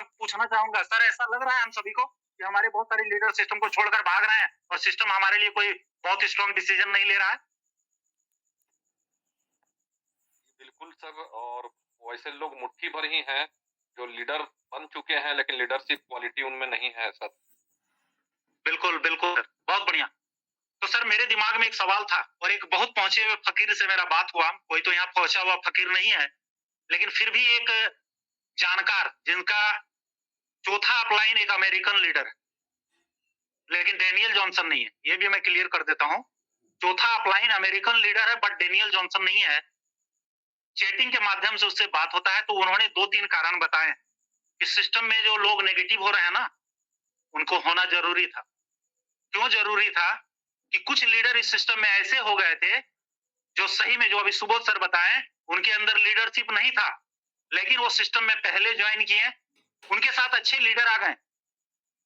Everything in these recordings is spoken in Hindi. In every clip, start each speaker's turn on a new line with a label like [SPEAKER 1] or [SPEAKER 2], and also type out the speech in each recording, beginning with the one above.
[SPEAKER 1] पूछना चाहूंगा सर, ऐसा लग रहा है हम सभी को कि हमारे बहुत सारे लीडर सिस्टम को छोड़कर भाग रहे हैं और सिस्टम हमारे लिए कोई बहुत स्ट्रॉन्ग डिसीजन नहीं ले रहा है।
[SPEAKER 2] बिल्कुल सर, और वैसे लोग मुट्ठी भर ही हैं जो लीडर बन चुके हैं, लेकिन लीडरशिप क्वालिटी उनमें नहीं है सर।
[SPEAKER 1] बिल्कुल बिल्कुल सर, बहुत बढ़िया। तो सर मेरे दिमाग में एक सवाल था और एक बहुत पहुंचे हुए फकीर से मेरा बात हुआ। कोई तो यहाँ पहुंचा हुआ फकीर नहीं है, लेकिन फिर भी एक जानकार जिनका चौथा अपलाइन एक अमेरिकन लीडर है, लेकिन डेनियल जॉनसन नहीं है। ये भी मैं क्लियर कर देता हूँ। चौथा अपलाइन अमेरिकन लीडर है बट डेनियल जॉनसन नहीं है। चैटिंग के माध्यम से उससे बात होता है तो उन्होंने 2-3 कारण बताए कि सिस्टम में जो लोग नेगेटिव हो रहे हैं ना, उनको होना जरूरी था। क्यों जरूरी था? कि कुछ लीडर इस सिस्टम में ऐसे हो गए थे जो सही में, जो अभी सुबोध सर बताएं, उनके अंदर लीडरशिप नहीं था, लेकिन वो सिस्टम में पहले ज्वाइन किए, उनके साथ अच्छे लीडर आ गए,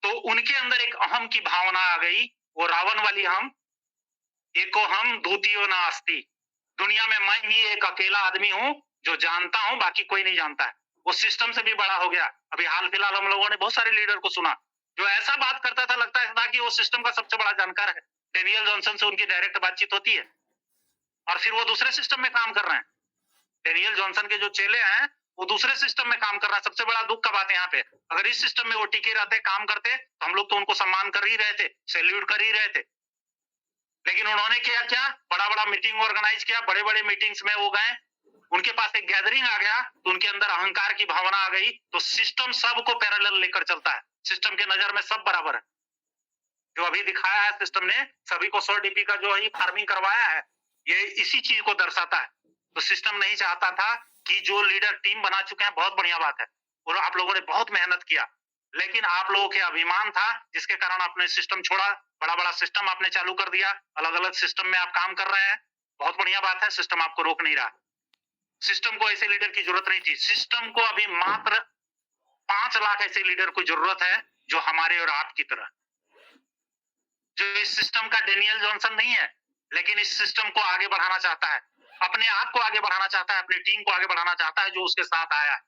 [SPEAKER 1] तो उनके अंदर एक अहम की भावना आ गई, वो रावण वाली हम, एको हम द्वितीयो न अस्ति। दुनिया में मैं ही एक अकेला आदमी हूं जो जानता हूं, बाकी कोई नहीं जानता है। वो सिस्टम से भी बड़ा हो गया। अभी हाल फिलहाल हम लोगों ने बहुत सारे लीडर को सुना जो ऐसा बात करता था, लगता था कि वो सिस्टम का सबसे बड़ा जानकार है। डेनियल जॉनसन से उनकी डायरेक्ट बातचीत होती है और फिर वो दूसरे सिस्टम में काम कर रहे हैं। डेनियल जॉनसन के जो चेले हैं वो दूसरे सिस्टम में काम कर रहे हैं। सबसे बड़ा दुख का बात है यहाँ पे, अगर इस सिस्टम में वो टिके रहते, काम करते, तो हम लोग तो उनको सम्मान कर ही रहे थे, सैल्यूट कर ही रहे थे। लेकिन उन्होंने क्या क्या बड़ा बड़ा मीटिंग ऑर्गेनाइज किया, बड़े बड़े मीटिंग्स में वो गए, उनके पास एक गैदरिंग आ गया तो उनके अंदर अहंकार की भावना आ गई, तो सिस्टम सबको पैरेलल लेकर चलता है। सिस्टम के नजर में सब बराबर है। जो अभी दिखाया है सिस्टम ने, सभी को 100 डीपी का जो है फार्मिंग करवाया है, ये इसी चीज को दर्शाता है। तो सिस्टम नहीं चाहता था कि जो लीडर टीम बना चुके हैं, बहुत बढ़िया बात है और आप लोगों ने बहुत मेहनत किया, लेकिन आप लोगों के अभिमान था जिसके कारण आपने सिस्टम छोड़ा। बड़ा बड़ा सिस्टम आपने चालू कर दिया, अलग अलग सिस्टम में आप काम कर रहे हैं, बहुत बढ़िया बात है। सिस्टम आपको रोक नहीं रहा। सिस्टम को ऐसे लीडर की जरूरत नहीं थी। सिस्टम को अभी मात्र 5 लाख ऐसे लीडर की जरूरत है जो हमारे और आपकी तरह, जो इस सिस्टम का डेनियल जॉनसन नहीं है, लेकिन इस सिस्टम को आगे बढ़ाना चाहता है, अपने आप को आगे बढ़ाना चाहता है, अपनी टीम को आगे बढ़ाना चाहता है, जो उसके साथ आया है,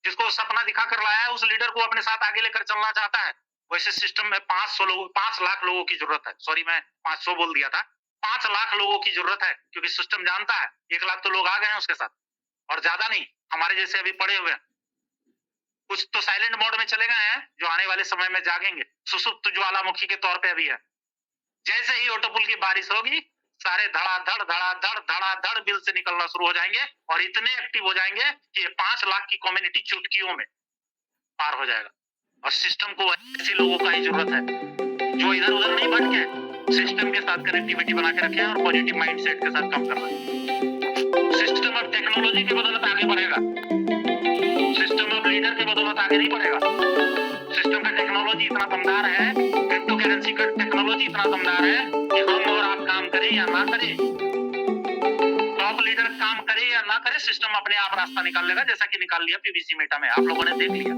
[SPEAKER 1] जिसको सपना दिखा कर लाया है, उस लीडर को अपने साथ आगे लेकर चलना चाहता है। वैसे सिस्टम में 5 लाख लोगों की जरूरत है। सॉरी, मैं 500 बोल दिया था। 5 लाख लोगों की जरूरत है, क्योंकि सिस्टम जानता है 1 लाख तो लोग आ गए हैं उसके साथ, और ज्यादा नहीं, हमारे जैसे अभी पड़े हुए हैं। कुछ तो साइलेंट मोड में चले गए हैं, जो आने वाले समय में जागेंगे, सुसुप्त ज्वालामुखी के तौर पे अभी है। जैसे ही ऑटोपुल की बारिश होगी, सारे धड़ाधड़ बिल से निकलना शुरू हो जाएंगे और इतने एक्टिव हो जाएंगे कि 5 लाख की कम्युनिटी चुटकियों में पार हो जाएगा। और सिस्टम को ऐसे लोगों का ही जरूरत है जो इधर उधर नहीं भटके, सिस्टम के साथ कनेक्टिविटी बना के रखे और पॉजिटिव माइंडसेट के साथ काम कर रहे हैं। सिस्टम अब टेक्नोलॉजी की बदौलत आगे बढ़ेगा, सिस्टम अब लीडर की बदौलत आगे नहीं बढ़ेगा। सिस्टम का टेक्नोलॉजी इतना दमदार है, क्रिप्टो करेंसी का टेक्नोलॉजी इतना दमदार है कि हम और आप काम करें या ना करें, टॉप लीडर काम करे या ना करे, सिस्टम अपने आप रास्ता निकाल लेगा, जैसा कि निकाल लिया पीवीसी मेटा में, आप लोगों ने देख लिया।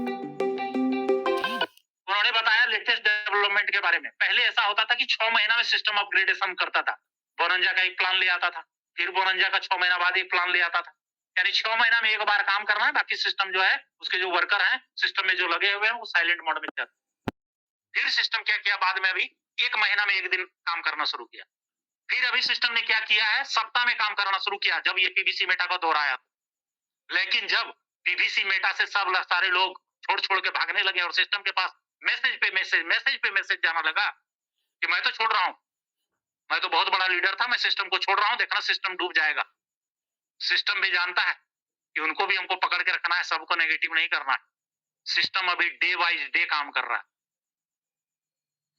[SPEAKER 1] उन्होंने बताया लेटेस्ट डेवलपमेंट के बारे में। पहले ऐसा होता था कि 6 महीना में सिस्टम अपग्रेडेशन करता था। बोनंजा का एक प्लान ले आता था, फिर बोनंजा का 6 महीना बाद एक प्लान ले आता था, यानी 6 महीना में एक बार काम करना है, बाकी सिस्टम जो है, उसके जो वर्कर हैं सिस्टम में जो लगे हुए हैं, वो साइलेंट मोड में जाते। फिर सिस्टम क्या किया बाद में, अभी 1 महीना में 1 दिन काम करना शुरू किया। फिर अभी सिस्टम ने क्या किया है, सप्ताह में काम करना शुरू किया, जब ये पीवीसी मेटा का दौर आया। लेकिन जब पीवीसी मेटा से सब सारे लोग छोड़ छोड़ के भागने लगे और सिस्टम के पास मैसेज पे मैसेज जाना लगा कि मैं तो छोड़ रहा हूं, मैं तो बहुत बड़ा लीडर था, मैं सिस्टम को छोड़ रहा हूं, देखना सिस्टम डूब जाएगा। सिस्टम भी जानता है कि उनको भी हमको पकड़ के रखना है, सबको नेगेटिव नहीं करना है। सिस्टम अभी डे वाइज डे काम कर रहा है,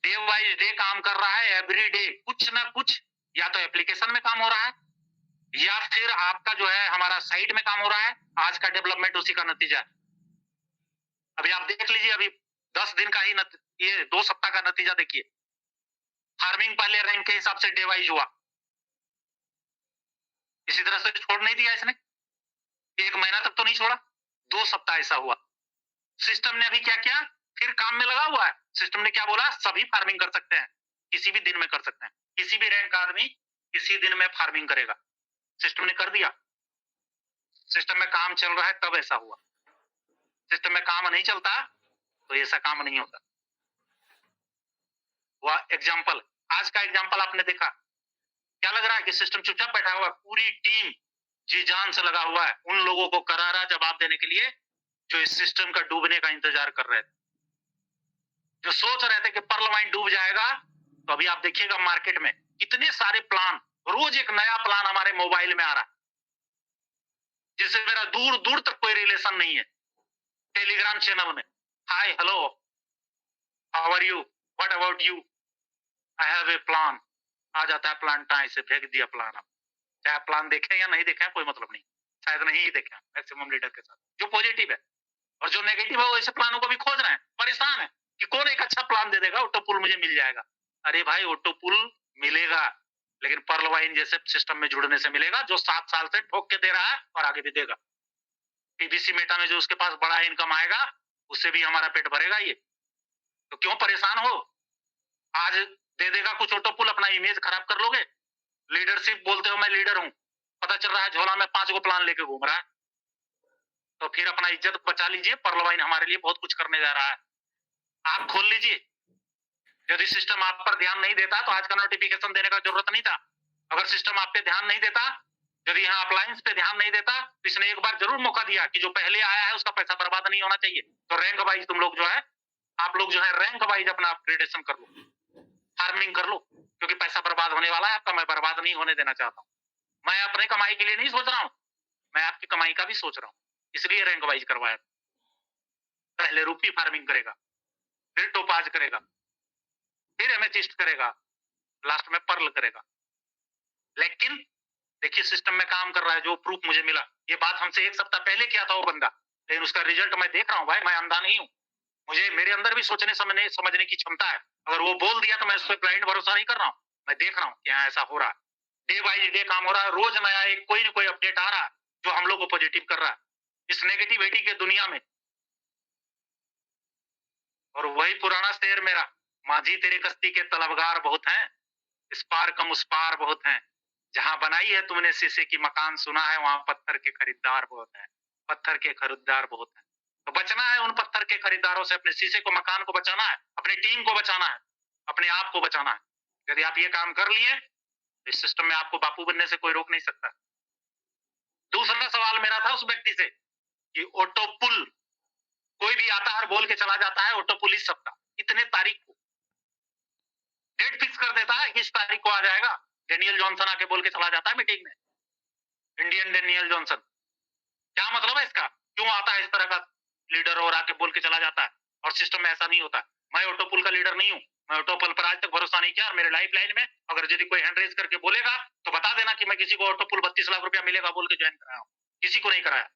[SPEAKER 1] डे वाइज डे काम कर रहा है। एवरी डे कुछ ना कुछ, या तो एप्लीकेशन में काम हो रहा है या फिर आपका जो है हमारा साइट में काम हो रहा है। आज का डेवलपमेंट उसी का नतीजा है। अभी आप देख लीजिए, अभी 10 दिन का ही ये 2 सप्ताह का नतीजा देखिए। फार्मिंग पहले रैंक के हिसाब से डे वाइज हुआ, इसी तरह से छोड़ नहीं दिया इसने, 1 महीना तक तो नहीं छोड़ा, 2 सप्ताह ऐसा हुआ। सिस्टम ने अभी क्या किया, फिर काम में लगा हुआ है। सिस्टम ने क्या बोला, सभी फार्मिंग कर सकते हैं, किसी भी दिन में कर सकते हैं, किसी भी रैंक का आदमी किसी दिन में फार्मिंग करेगा। सिस्टम ने कर दिया। सिस्टम में काम चल रहा है तब ऐसा हुआ। सिस्टम में काम नहीं चलता तो ऐसा काम नहीं होता। वह एग्जाम्पल, आज का एग्जाम्पल आपने देखा, क्या लग रहा है कि सिस्टम चुपचाप बैठा हुआ है? पूरी टीम जी जान से लगा हुआ है उन लोगों को करारा जवाब देने के लिए जो इस सिस्टम का डूबने का इंतजार कर रहे थे, जो सोच रहे थे कि पर्ल माइन डूब जाएगा। तो अभी आप देखिएगा मार्केट में कितने सारे प्लान, रोज एक नया प्लान हमारे मोबाइल में आ रहा है जिससे मेरा दूर दूर तक कोई रिलेशन नहीं है। टेलीग्राम चैनल में hi hello how are you what about you I have a plan, आ जाता है प्लान, टाइम से फेंक दिया प्लान। आप चाहे प्लान देखें या नहीं देखें कोई मतलब नहीं, शायद नहीं ही देखें मैक्सिमम लीडर के साथ। जो पॉजिटिव है और जो नेगेटिव है वो ऐसे प्लानों को भी खोज रहे हैं, परेशान है कि कौन एक अच्छा प्लान दे देगा, ऑटो पुल मुझे मिल जाएगा। अरे भाई ऑटो पुल मिलेगा, लेकिन पर्ल वाइन जैसे सिस्टम में जुड़ने से मिलेगा जो 7 साल से ठोक के दे रहा है और आगे भी देगा। पीबीसी मेटा में जो उसके पास बड़ा इनकम आएगा उससे भी हमारा पेट भरेगा। ये तो क्यों परेशान हो? आज दे देगा कुछ ऑटो पुल, अपना इमेज खराब कर लोगे। लीडरशिप बोलते हो मैं लीडर हूं, पता चल रहा है झोला में 5 गो प्लान लेके घूम रहा है। तो फिर अपना इज्जत बचा लीजिए, पर्ल वाइन हमारे लिए बहुत कुछ करने जा रहा है। आप खोल लीजिए। यदि सिस्टम आप पर ध्यान नहीं देता तो आज का नोटिफिकेशन देने का जरूरत नहीं था। अगर सिस्टम आप पे ध्यान नहीं देता, यदि यहाँ अप्लायंस पे ध्यान नहीं देता, तो इसने एक बार जरूर मौका दिया कि जो पहले आया है उसका पैसा बर्बाद नहीं होना चाहिए। तो रैंक वाइज तुम लोग जो है, आप लोग जो है रैंक वाइज अपना अपग्रेडेशन कर लो, फार्मिंग कर लो, क्योंकि पैसा बर्बाद होने वाला है आपका। मैं बर्बाद नहीं होने देना चाहता हूँ। मैं अपने कमाई के लिए नहीं सोच रहा हूँ, मैं आपकी कमाई का भी सोच रहा हूँ, इसलिए रैंक वाइज करवाया। पहले रूपी फार्मिंग करेगा, फिर टोपाज करेगा, फिर एमेथिस्ट करेगा, लास्ट में पर्ल करेगा। लेकिन देखिए सिस्टम में काम कर रहा है, जो प्रूफ मुझे मिला। ये बात हमसे 1 सप्ताह पहले किया था वो बंदा, लेकिन उसका रिजल्ट मैं देख रहा हूँ। भाई मैं अंधा नहीं हूँ, मुझे मेरे अंदर भी सोचने समझने की क्षमता है। अगर वो बोल दिया तो मैं उस पर ब्लाइंड भरोसा नहीं कर रहा हूँ। मैं देख रहा हूँ कि हाँ ऐसा हो रहा है, डे बाई डे काम हो रहा है, रोज नया एक कोई ना कोई अपडेट आ रहा है जो हम लोग को पॉजिटिव कर रहा है इस नेगेटिविटी के दुनिया में। और वही पुराना शेर मेरा, माझी तेरे कश्ती के तलबगार बहुत हैं, इस पार कम उस पार बहुत हैं। जहां बनाई है तुमने शीशे की मकान, सुना है वहां पत्थर के खरीदार बहुत हैं, पत्थर के खरीदार बहुत हैं। तो बचना है उन पत्थर के खरीदारों से, अपने शीशे को मकान को बचाना है, अपनी टीम को बचाना है, अपने आप को बचाना है। यदि आप ये काम कर लिए तो इस सिस्टम में आपको बापू बनने से कोई रोक नहीं सकता। दूसरा सवाल मेरा था उस व्यक्ति से कि ऑटो पुल कोई भी आता है और बोल के चला जाता है ऑटो पुल इस सबका, इतने तारीख को डेट फिक्स कर देता है कि इस तारीख को आ जाएगा। डेनियल जॉनसन आके बोल के चला जाता है मीटिंग में, इंडियन डेनियल जॉनसन। क्या मतलब है इसका? क्यों आता है इस तरह का लीडर और आके बोल के चला जाता है? और सिस्टम में ऐसा नहीं होता। मैं ऑटो पुल का लीडर नहीं हूँ, मैं ऑटो पुल पर आज तक भरोसा नहीं किया। और मेरे लाइफ लाइन में अगर यदि कोई हैंड रेज करके बोलेगा तो बता देना कि मैं किसी को ऑटो पुल 32 लाख रुपया मिलेगा बोल के ज्वाइन कराया हूँ, किसी को नहीं कराया।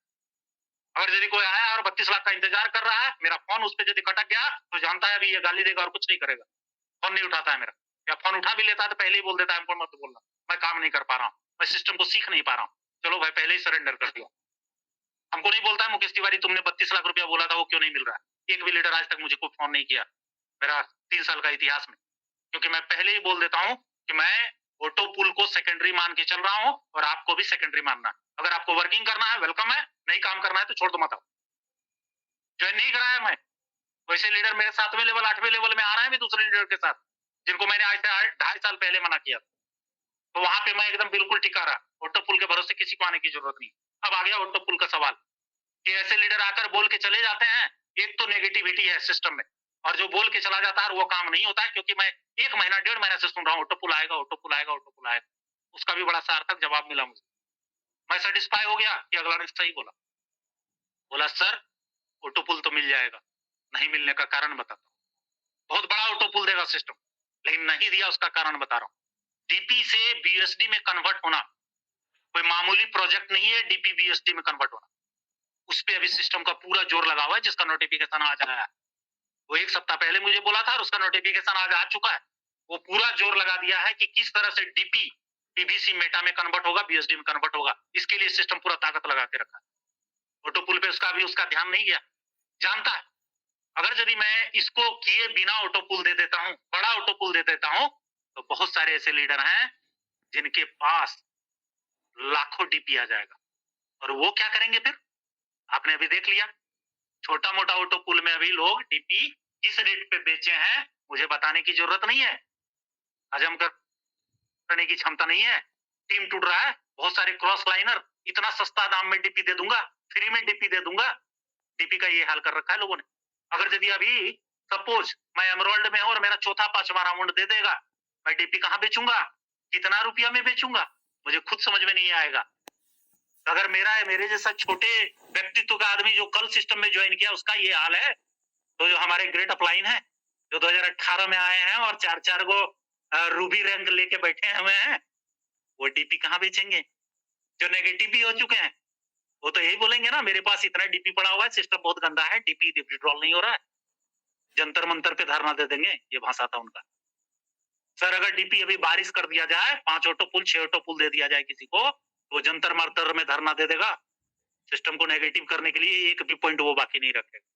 [SPEAKER 1] अगर यदि कोई आया और 32 लाख का इंतजार कर रहा है, मेरा फोन उस पर यदि कटक गया तो जानता है अभी ये गाली देगा और कुछ नहीं करेगा। फोन नहीं उठाता है मेरा, या फोन उठा भी लेता है तो पहले ही बोल देता है मत बोलना, मैं काम नहीं कर पा रहा हूँ, मैं सिस्टम को सीख नहीं पा रहा हूँ। चलो भाई पहले ही सरेंडर कर दिया। हमको नहीं बोलता है मुकेश तिवारी तुमने 32 लाख रुपया बोला था वो क्यों नहीं मिल रहा है। एक भी लीडर आज तक मुझे कोई फोन नहीं किया मेरा 3 साल का इतिहास में, क्योंकि मैं पहले ही बोल देता हूँ कि मैं ऑटो पुल को सेकेंडरी मान के चल रहा हूँ और आपको भी सेकेंडरी मानना है। अगर आपको वर्किंग करना है वेलकम है, नहीं काम करना है तो छोड़ दो मत आओ। ज्वाइन नहीं कराया मैं, वैसे लीडर मेरे 7वें लेवल 8वें लेवल में आ रहे हैं भी दूसरे लीडर के साथ, जिनको मैंने आज से 2.5 साल पहले मना किया। तो वहां पे मैं एकदम बिल्कुल टिका रहा, ऑटो पुल के भरोसे किसी को आने की जरूरत नहीं। अब आ गया ऑटो पुल का सवाल कि ऐसे लीडर आकर बोल के चले जाते हैं। एक तो नेगेटिविटी है सिस्टम में, और जो बोल के चला जाता है वो काम नहीं होता है। क्योंकि मैं 1 महीना 1.5 महीना से सुन रहा हूँ ऑटो पुल आएगा, ऑटो पुल आएगा, ऑटो पुल आएगा। उसका भी बड़ा सार्थक जवाब मिला मुझे, मैं सेटिस्फाई हो गया कि अगला ने सही बोला। बोला सर ऑटो पुल तो मिल जाएगा, नहीं मिलने का कारण बताता हूँ। बहुत बड़ा ऑटो पुल देगा सिस्टम, लेकिन नहीं दिया उसका कारण बता रहा हूँ। डीपी से बीएसडी में कन्वर्ट होना कोई मामूली प्रोजेक्ट नहीं है। डीपी बीएसडी में कन्वर्ट होना, उस पे अभी सिस्टम का पूरा जोर लगा हुआ है, जिसका नोटिफिकेशन आज आया है। वो 1 सप्ताह पहले मुझे बोला था और उसका नोटिफिकेशन आज आ चुका है। वो पूरा जोर लगा दिया है कि किस तरह से डीपी पीबीसी मेटा में कन्वर्ट होगा, बीएसडी में कन्वर्ट होगा। इसके लिए सिस्टम पूरा ताकत लगा के रखा है। ऑटो पुल पे उसका ध्यान नहीं गया, जानता है अगर यदि मैं इसको किए बिना ऑटो पुल दे देता हूं, बड़ा ऑटो पुल दे देता हूं, तो बहुत सारे ऐसे लीडर हैं जिनके पास लाखों डीपी आ जाएगा। और वो क्या करेंगे फिर? आपने अभी देख लिया छोटा मोटा ऑटो पुल में अभी लोग डीपी किस रेट पे बेचे हैं मुझे बताने की जरूरत नहीं है, हजम करने की क्षमता नहीं है। टीम टूट रहा है, बहुत सारे क्रॉस लाइनर, इतना सस्ता दाम में डीपी दे दूंगा, फ्री में डीपी दे दूंगा। डीपी का ये हाल कर रखा है लोगों ने। अगर यदि अभी सपोज मैं एमरोल्ड में हूं और मेरा चौथा पांचवा राउंड दे देगा, मैं डीपी कहां बेचूंगा, कितना रुपया में बेचूंगा, मुझे खुद समझ में नहीं आएगा। अगर मेरे जैसा छोटे व्यक्तित्व का आदमी जो कल सिस्टम में ज्वाइन किया उसका ये हाल है, तो जो हमारे ग्रेट अपलाइन है जो 2018 में आए हैं और 4-4 गो रूबी रैंक लेके बैठे हुए हैं, वो डीपी कहां बेचेंगे? जो नेगेटिव भी हो चुके हैं वो तो यही बोलेंगे ना, मेरे पास इतना डीपी पड़ा हुआ है, सिस्टम बहुत गंदा है, डीपी विड्रॉल नहीं हो रहा है, जंतर मंतर पे धरना दे देंगे, ये भाषा था उनका। सर अगर डीपी अभी बारिश कर दिया जाए, 5 ऑटो पुल 6 ऑटो पुल दे दिया जाए किसी को, तो जंतर मंतर में धरना दे देगा, सिस्टम को नेगेटिव करने के लिए एक भी पॉइंट वो बाकी नहीं रखेगा।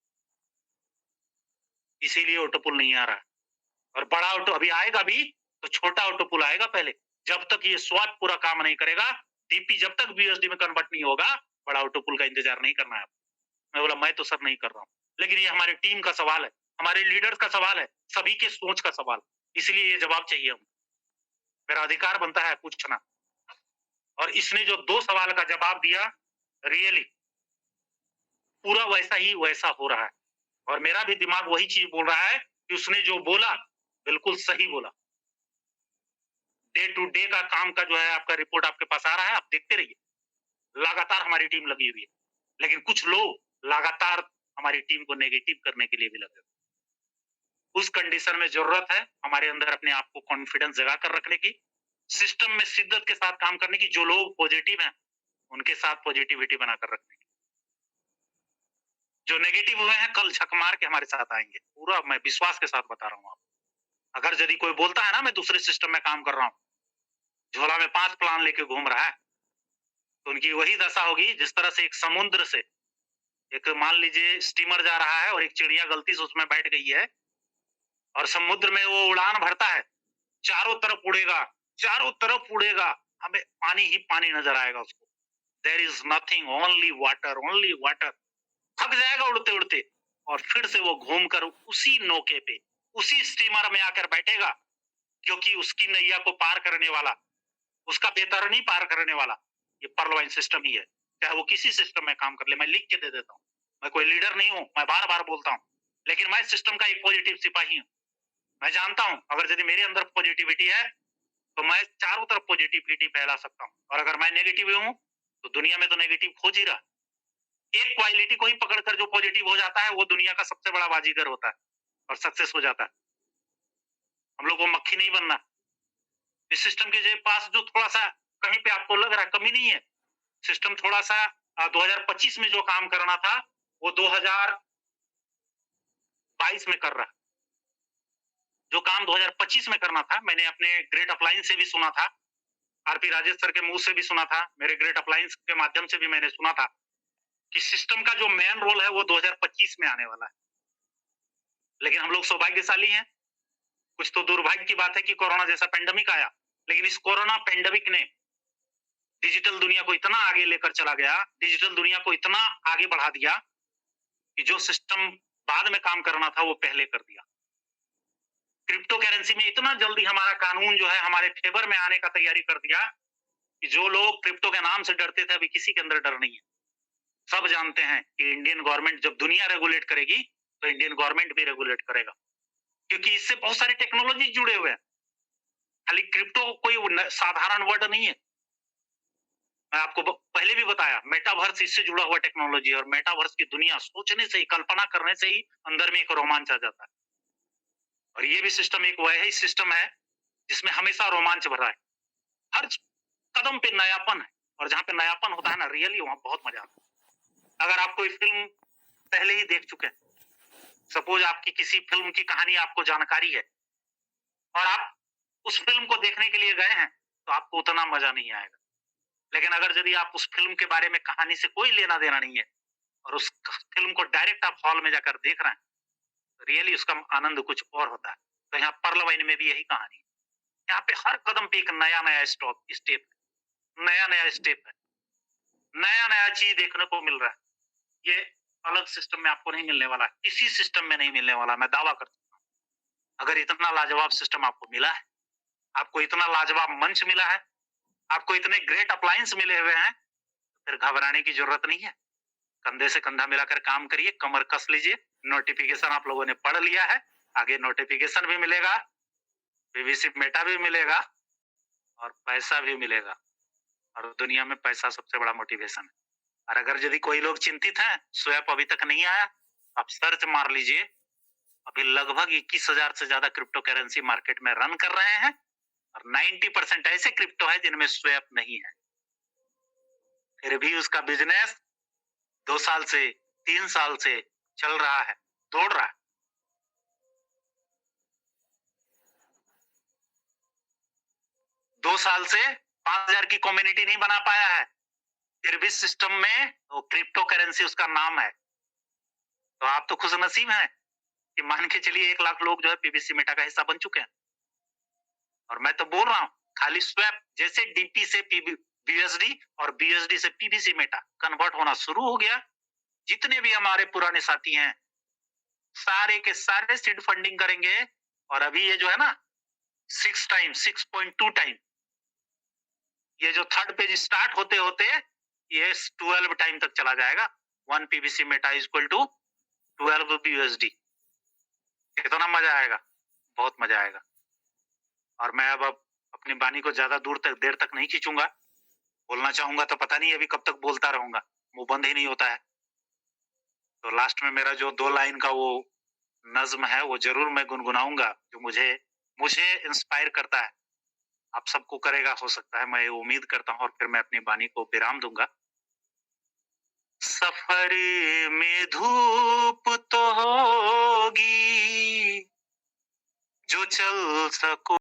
[SPEAKER 1] इसीलिए ऑटो पुल नहीं आ रहा है। और बड़ा ऑटो अभी आएगा भी तो छोटा ऑटो पुल आएगा पहले, जब तक ये स्वैप पूरा काम नहीं करेगा, डीपी जब तक बीएसडी में कन्वर्ट नहीं होगा, बड़ा ऑटो पुल का इंतजार नहीं करना है। मैं बोला मैं तो सर नहीं कर रहा हूँ, लेकिन ये हमारी टीम का सवाल है, हमारे लीडर्स का सवाल है, सभी के सोच का सवाल, इसलिए ये जवाब चाहिए हमको, मेरा अधिकार बनता है पूछना। और इसने जो 2 सवाल का जवाब दिया, रियली पूरा वैसा ही वैसा हो रहा है, और मेरा भी दिमाग वही चीज बोल रहा है कि उसने जो बोला बिल्कुल सही बोला। डे टू डे का काम का जो है आपका रिपोर्ट आपके पास आ रहा है, आप देखते रहिए, लगातार हमारी टीम लगी हुई है, लेकिन कुछ लोग लगातार हमारी टीम को नेगेटिव करने के लिए भी लगे। उस कंडीशन में जरूरत है हमारे अंदर अपने आप को कॉन्फिडेंस जगा कर रखने की, सिस्टम में शिद्दत के साथ काम करने की, जो लोग पॉजिटिव हैं उनके साथ पॉजिटिविटी बनाकर रखने की, जो नेगेटिव हुए हैं कल झक मार के हमारे साथ आएंगे, पूरा मैं विश्वास के साथ बता रहा हूँ आप। अगर यदि कोई बोलता है ना मैं दूसरे सिस्टम में काम कर रहा हूँ, झोला में 5 प्लान लेके घूम रहा है, तो उनकी वही दशा होगी जिस तरह से एक समुद्र से एक मान लीजिए स्टीमर जा रहा है और एक चिड़िया गलती से उसमें बैठ गई है और समुद्र में वो उड़ान भरता है, चारों तरफ उड़ेगा, हमें पानी ही पानी नजर आएगा उसको, there is nothing, only water, थक जाएगा उड़ते उड़ते, और फिर से वो घूमकर उसी नौके पे उसी स्टीमर में आकर बैठेगा, क्योंकि उसकी नैया को पार करने वाला, उसका बेतरनी पार करने वाला ये पर्ल वाइन सिस्टम ही है, चाहे वो किसी सिस्टम में काम कर ले। मैं लिख के दे देता हूँ, मैं कोई लीडर नहीं हूँ, मैं बार बार बोलता हूँ, लेकिन मैं सिस्टम का एक पॉजिटिव सिपाही हूँ। मैं जानता हूँ अगर यदि मेरे अंदर पॉजिटिविटी है तो मैं चारों तरफ पॉजिटिविटी फैला सकता हूँ, और अगर मैं नेगेटिव हूँ तो दुनिया में तो नेगेटिव खोज ही रहा। एक क्वालिटी को ही पकड़कर जो पॉजिटिव हो जाता है वो दुनिया का सबसे बड़ा बाजीगर होता है और सक्सेस हो जाता है। हम लोग को मक्खी नहीं बनना। इस सिस्टम के पास जो थोड़ा सा कहीं पे आपको लग रहा है कमी नहीं है, सिस्टम थोड़ा सा 2025 में जो काम करना था वो 2022 में कर रहा है। जो काम 2025 में करना था, मैंने अपने ग्रेट अपलायंस से भी सुना था, आरपी राजेश सर के मुंह से भी सुना था, मेरे ग्रेट अपलायंस के माध्यम से भी मैंने सुना था कि सिस्टम का जो मेन रोल है वो 2025 में आने वाला है। लेकिन हम लोग सौभाग्यशाली हैं, कुछ तो दुर्भाग्य की बात है कि कोरोना जैसा पेंडेमिक आया, लेकिन इस कोरोना पेंडेमिक ने डिजिटल दुनिया को इतना आगे लेकर चला गया, डिजिटल दुनिया को इतना आगे बढ़ा दिया कि जो सिस्टम बाद में काम करना था वो पहले कर दिया। क्रिप्टो करेंसी में इतना जल्दी हमारा कानून जो है हमारे फेवर में आने का तैयारी कर दिया कि जो लोग क्रिप्टो के नाम से डरते थे अभी किसी के अंदर डर नहीं है। सब जानते हैं कि इंडियन गवर्नमेंट जब दुनिया रेगुलेट करेगी तो इंडियन गवर्नमेंट भी रेगुलेट करेगा, क्योंकि इससे बहुत सारे टेक्नोलॉजी जुड़े हुए हैं। खाली क्रिप्टो कोई साधारण वर्ड नहीं है। मैं आपको पहले भी बताया, मेटावर्स इससे जुड़ा हुआ टेक्नोलॉजी है, और मेटावर्स की दुनिया सोचने से ही, कल्पना करने से ही अंदर में एक रोमांच आ जाता है। और ये भी सिस्टम एक वही सिस्टम है जिसमें हमेशा रोमांच भरा है, हर कदम पे नयापन है, और जहां पे नयापन होता है ना रियली वहां बहुत मजा आता है। अगर आप कोई फिल्म पहले ही देख चुके हैं, सपोज आपकी किसी फिल्म की कहानी आपको जानकारी है और आप उस फिल्म को देखने के लिए गए हैं, तो आपको उतना मजा नहीं आएगा। लेकिन अगर यदि आप उस फिल्म के बारे में कहानी से कोई लेना देना नहीं है और उस फिल्म को डायरेक्ट आप हॉल में जाकर देख रहे हैं, तो रियली उसका आनंद कुछ और होता है। तो यहाँ पर्ल वाइन में भी यही कहानी है, यहाँ पे हर कदम पे एक नया नया स्टेप है, नया नया स्टेप है, नया नया चीज देखने को मिल रहा है। ये अलग सिस्टम में आपको नहीं मिलने वाला है, किसी सिस्टम में नहीं मिलने वाला, मैं दावा करता हूँ। अगर इतना लाजवाब सिस्टम आपको मिला है, आपको इतना लाजवाब मंच मिला है, आपको इतने ग्रेट अप्लायंस मिले हुए हैं, फिर घबराने की जरूरत नहीं है। कंधे से कंधा मिलाकर काम करिए, कमर कस लीजिए। नोटिफिकेशन आप लोगों ने पढ़ लिया है, आगे नोटिफिकेशन भी मिलेगा, पीवीसी मेटा भी मिलेगा और पैसा भी मिलेगा। और दुनिया में पैसा सबसे बड़ा मोटिवेशन है। और अगर यदि कोई लोग चिंतित हैं, स्वैप अभी तक नहीं आया, आप सर्च मार लीजिए। अभी लगभग 21,000 से ज्यादा क्रिप्टो करेंसी मार्केट में रन कर रहे हैं और 90% ऐसे क्रिप्टो है जिनमें स्वैप नहीं है। फिर भी उसका बिजनेस 2 साल से 3 साल से चल रहा है, दौड़ रहा है। दो साल से 5,000 की कम्युनिटी नहीं बना पाया है, फिर भी सिस्टम में वो क्रिप्टो करेंसी उसका नाम है। तो आप तो खुशनसीब हैं कि मान के चलिए 1 लाख लोग जो है पीवीसी मेटा का हिस्सा बन चुके हैं। और मैं तो बोल रहा हूं, खाली स्वैप जैसे डीपी से बीएसडी और बीएसडी से पीवीसी मेटा कन्वर्ट होना शुरू हो गया, जितने भी हमारे पुराने साथी हैं सारे के सारे सीड फंडिंग करेंगे। और अभी ये जो है ना 6 टाइम 6.2 टाइम, ये जो थर्ड पेज स्टार्ट होते होते ये 12 टाइम तक चला जाएगा। 1 PVC meta is equal to 12 BSD. कितना मजा आएगा, बहुत मजा आएगा। और मैं अब अपनी बानी को ज्यादा देर तक नहीं खींचूंगा। बोलना चाहूंगा तो पता नहीं अभी कब तक बोलता रहूंगा, मुंह बंद ही नहीं होता है। तो लास्ट में मेरा जो 2 लाइन का वो नज्म है वो जरूर मैं गुनगुनाऊंगा, जो मुझे इंस्पायर करता है। आप सबको करेगा, हो सकता है, मैं उम्मीद करता हूँ। और फिर मैं अपनी बानी को विराम दूंगा। सफर में धूप तो होगी जो चल सको